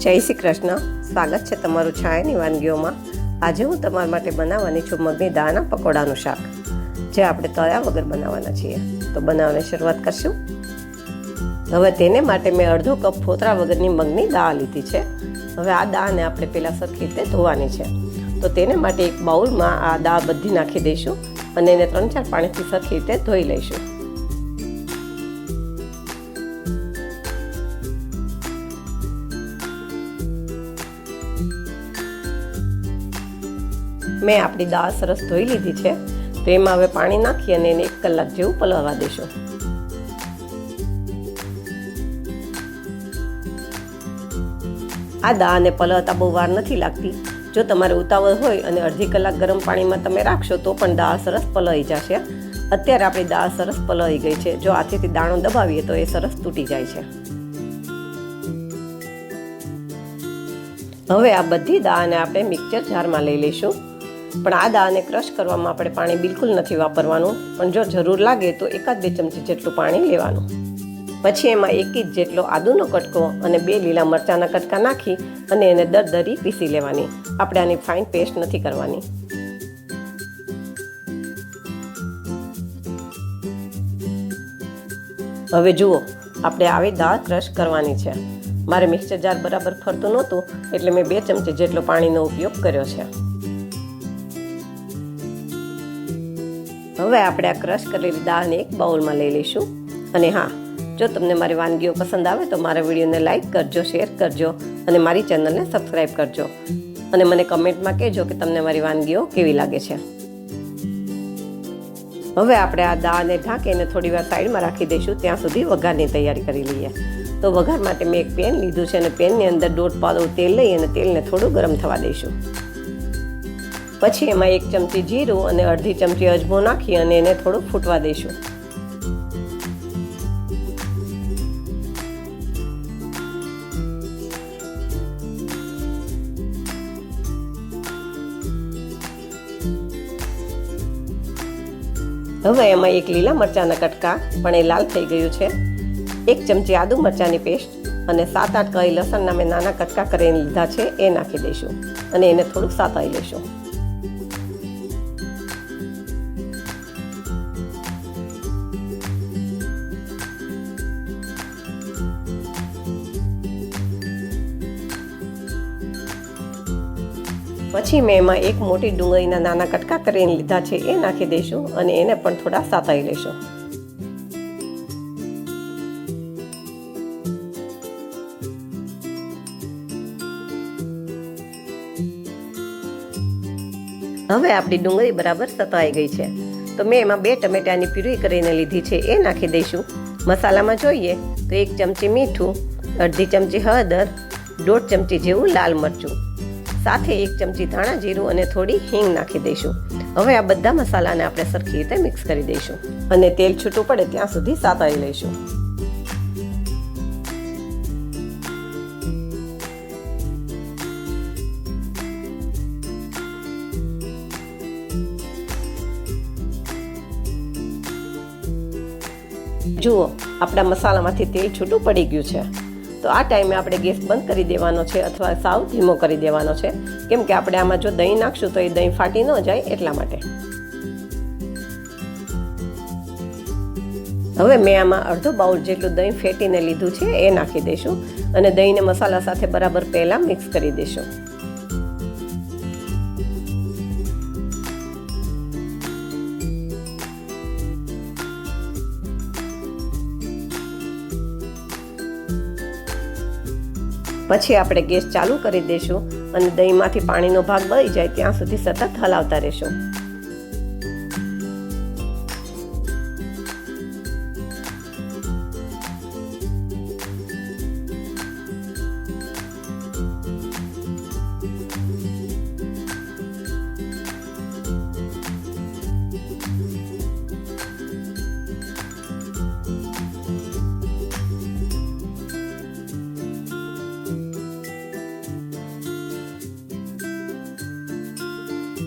જય શ્રી કૃષ્ણ. સ્વાગત છે તમારું છાયાની વાનગીઓમાં. આજે હું તમારા માટે બનાવવાની છું મગની દાળના પકોડાનું શાક, જે આપણે તળ્યા વગર બનાવવાના છીએ. તો બનાવવાની શરૂઆત કરશું. હવે તેને માટે મેં અડધો કપ ફોતરા વગરની મગની દાળ લીધી છે. હવે આ દાળને આપણે પહેલાં સરખી રીતે ધોવાની છે. તો તેને માટે એક બાઉલમાં આ દાળ બધી નાખી દઈશું અને એને 3-4 પાણીથી સરખી રીતે ધોઈ લઈશું. મેં આપણી દાળ સરસ ધોઈ લીધી છે. તો એમાં હવે પાણી નાખી અને એને 1 કલાક જેવું પલળવા દઈશું. આ દાળને પલળતા બહુ વાર નથી લાગતી. જો તમારે ઉતાવળ હોય અને અડધી કલાક ગરમ પાણીમાં તમે રાખશો તો પણ દાળ સરસ પલળી જશે. અત્યારે આપણી દાળ સરસ પલળી ગઈ છે. જો હાથેથી દાણો દબાવીએ તો એ સરસ તૂટી જાય છે. હવે આ બધી દાળને આપણે મિક્સર જારમાં લઈ લઈશું. પણ આ દાળને ક્રશ કરવામાં આપણે પાણી બિલકુલ નથી વાપરવાનું. પણ જો જરૂર લાગે તો 1-2 ચમચી જેટલું પાણી લેવાનું. પછી એમાં 1 ઇંચ જેટલો આદુનો કટકો અને 2 લીલા મરચાંના કટકા નાખી અને એને દરદરી પીસી લેવાની. આપણે આની ફાઇન પેસ્ટ નથી કરવાની. હવે જુઓ, આપણે આવી દાળ ક્રશ કરવાની છે. મારે મિક્સર જાર બરાબર ફરતું નહોતું એટલે મેં 2 ચમચી જેટલો પાણીનો ઉપયોગ કર્યો છે. હવે આપણે આ ક્રશ કરેલી દાળને એક બાઉલમાં લઈ લઈશું. અને હા, જો તમને મારી વાનગીઓ પસંદ આવે તો મારા વિડીયોને લાઈક કરજો, શેર કરજો અને મારી ચેનલને સબસ્ક્રાઈબ કરજો. અને મને કમેન્ટમાં કહેજો કે તમને મારી વાનગીઓ કેવી લાગે છે. હવે આપણે આ દાળને ઢાંકીને થોડી વાર સાઈડમાં રાખી દઈશું, ત્યાં સુધી વઘારની તૈયારી કરી લઈએ. તો વઘાર માટે મેં એક પેન લીધું છે અને પેનની અંદર 1.5 પાવડો તેલ લઈ અને તેલને થોડું ગરમ થવા દઈશું. પછી એમાં 1 ચમચી જીરું અને અડધી ચમચી અજમો નાખી અને એને થોડું ફૂટવા દઈશું. હવે એમાં 1 લીલા મરચાંના કટકા, પણ એ લાલ થઈ ગયું છે, 1 ચમચી આદુ મરચાંની પેસ્ટ અને 7-8 કળી લસણના મેં નાના કટકા કરીને લીધા છે એ નાખી દઈશું અને એને થોડુંક સાતળી લઈશું. પછી મેં એમાં 1 મોટી ડુંગળીના નાના કટકા કરીને લીધા છે એ નાખી દઈશું અને એને પણ થોડા સાતળી લઈશું. હવે આપણી ડુંગળી બરાબર સતળાઈ ગઈ છે. તો મેં એમાં 2 ટમેટાની પ્યુરી કરીને લીધી છે એ નાખી દઈશું. મસાલામાં જોઈએ તો 1 ચમચી મીઠું, અડધી ચમચી હળદર, 1.5 ચમચી જેવું લાલ મરચું, સાથે 1 ચમચી ધાણા જીરું અને થોડી હિંગ નાખી દઈશું. હવે આ બધા મસાલાને આપણે સરખી રીતે મિક્સ કરી દઈશું અને તેલ છૂટું પડે ત્યાં સુધી સાતળી લઈશું. જુઓ, આપણા મસાલામાંથી તેલ છૂટું પડી ગયું છે. તો આ ટાઈમે આપણે ગેસ બંધ કરી દેવાનો છે અથવા સાવ ધીમો કરી દેવાનો છે, કેમ કે આપણે આમાં જો દહીં નાખશું તો એ દહીં ફાટી ન જાય એટલા માટે. હવે મેં આમાં અડધો બાઉલ જેટલું દહીં ફેટીને લીધું છે એ નાખી દઈશું અને દહીંને મસાલા સાથે બરાબર પહેલાં મિક્સ કરી દઈશું. પછી આપણે ગેસ ચાલુ કરી દઈશું અને દહીંમાંથી પાણીનો ભાગ બળી જાય ત્યાં સુધી સતત હલાવતા રહેશું.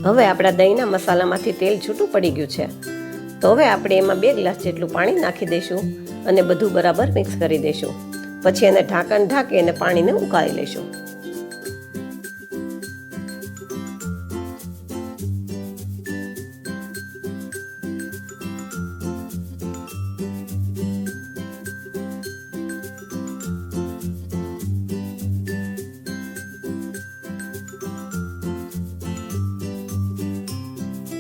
હવે આપણા દહીંના મસાલામાંથી તેલ છૂટું પડી ગયું છે. તો હવે આપણે એમાં 2 ગ્લાસ જેટલું પાણી નાખી દઈશું અને બધું બરાબર મિક્સ કરી દઈશું. પછી એને ઢાંકણ ઢાંકી અને પાણીને ઉકાળી લઈશું.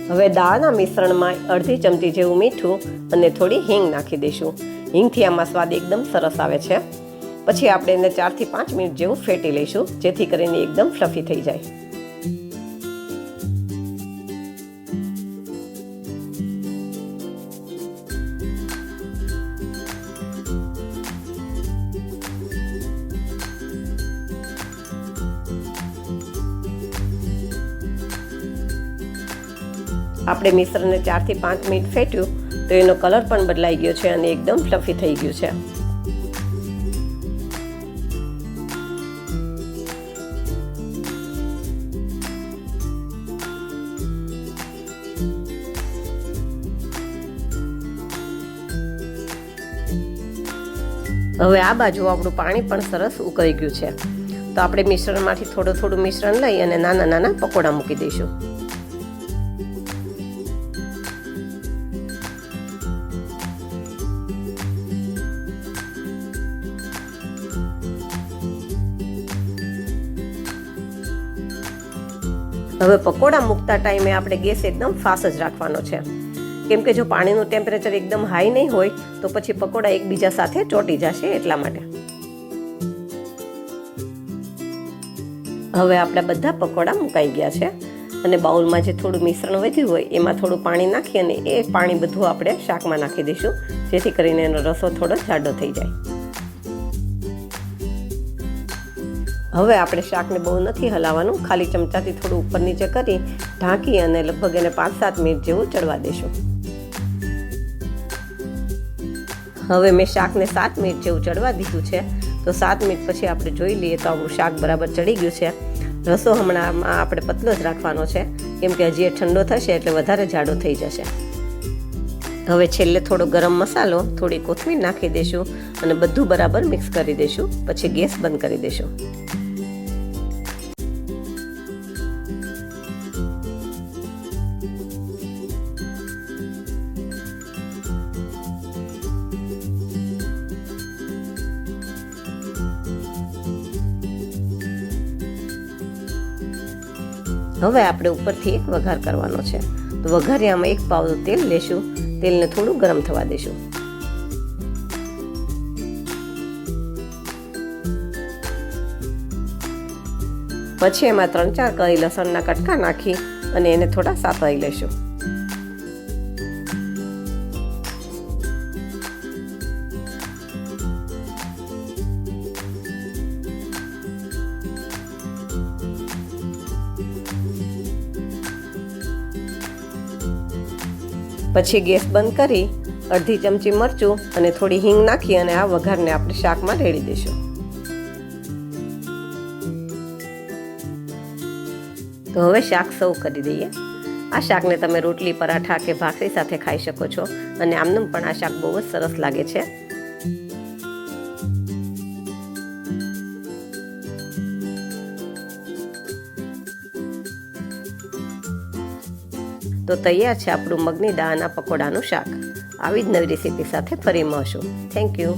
હવે દાળના મિશ્રણમાં અડધી ચમચી જેવું મીઠું અને થોડી હિંગ નાખી દઈશું. હિંગથી આમાં સ્વાદ એકદમ સરસ આવે છે. પછી આપણે એને 4 થી 5 મિનિટ જેવું ફેટી લઈશું, જેથી કરીને એકદમ ફ્લફી થઈ જાય. આપણે મિશ્રણને 4 થી 5 મિનિટ ફેટ્યું તો એનો કલર પણ બદલાઈ ગયો છે અને એકદમ ફ્લફી થઈ ગયું છે. હવે આ બાજુ આપણું પાણી પણ સરસ ઉકળી ગયું છે. તો આપણે મિશ્રણમાંથી થોડું મિશ્રણ લઈ અને નાના નાના પકોડા મૂકી દઈશું. હવે પકોડા મૂકતા ટાઈમે આપણે ગેસ એકદમ ફાસ્ટ જ રાખવાનો છે, કેમ કે જો પાણીનું ટેમ્પરેચર એકદમ હાઈ નહીં હોય તો પછી પકોડા એકબીજા સાથે ચોંટી જશે, એટલા માટે. હવે આપણા બધા પકોડા મુકાઈ ગયા છે અને બાઉલમાં જે થોડું મિશ્રણ વધ્યું હોય એમાં થોડું પાણી નાખી અને એ પાણી બધું આપણે શાકમાં નાખી દઈશું, જેથી કરીને એનો રસો થોડો જાડો થઈ જાય. હવે આપણે શાકને બહુ નથી હલાવવાનું, ખાલી ચમચાથી થોડું ઉપર નીચે કરી ઢાંકી અને લગભગ એને 5-7 મિનિટ જેવું ચડવા દઈશું. હવે મેં શાકને 7 મિનિટ જેવું ચડવા દીધું છે. તો 7 મિનિટ પછી આપણે જોઈ લઈએ તો આપણું શાક બરાબર ચડી ગયું છે. રસો હમણાં આપણે પતલો જ રાખવાનો છે, કેમ કે હજી એ ઠંડો થશે એટલે વધારે જાડો થઈ જશે. હવે છેલ્લે થોડો ગરમ મસાલો, થોડી કોથમીર નાખી દઈશું અને બધું બરાબર મિક્સ કરી દઈશું. પછી ગેસ બંધ કરી દઈશું. હવે આપણે ઉપરથી એક વઘાર કરવાનો છે. તો વઘારિયામાં 1 પાવડું તેલ લેશું. તેલને થોડું ગરમ થવા દેશું. પછી એમાં 3-4 કળી લસણના કટકા નાખી અને એને થોડા સાતળી લેશું. પછી ગેસ બંધ કરી અડધી ચમચી મરચું અને થોડી હિંગ નાખી અને આ વઘારને આપણે શાકમાં રેડી દઈશું. તો હવે શાક સર્વ કરી દઈએ. આ શાકને તમે રોટલી, પરાઠા કે ભાખરી સાથે ખાઈ શકો છો અને આમનું પણ આ શાક બહુ જ સરસ લાગે છે. તો તૈયાર છે આપણું મગની દાળના પકોડાનું શાક. આવી જ નવી રેસીપી સાથે ફરી મળશું. Thank you.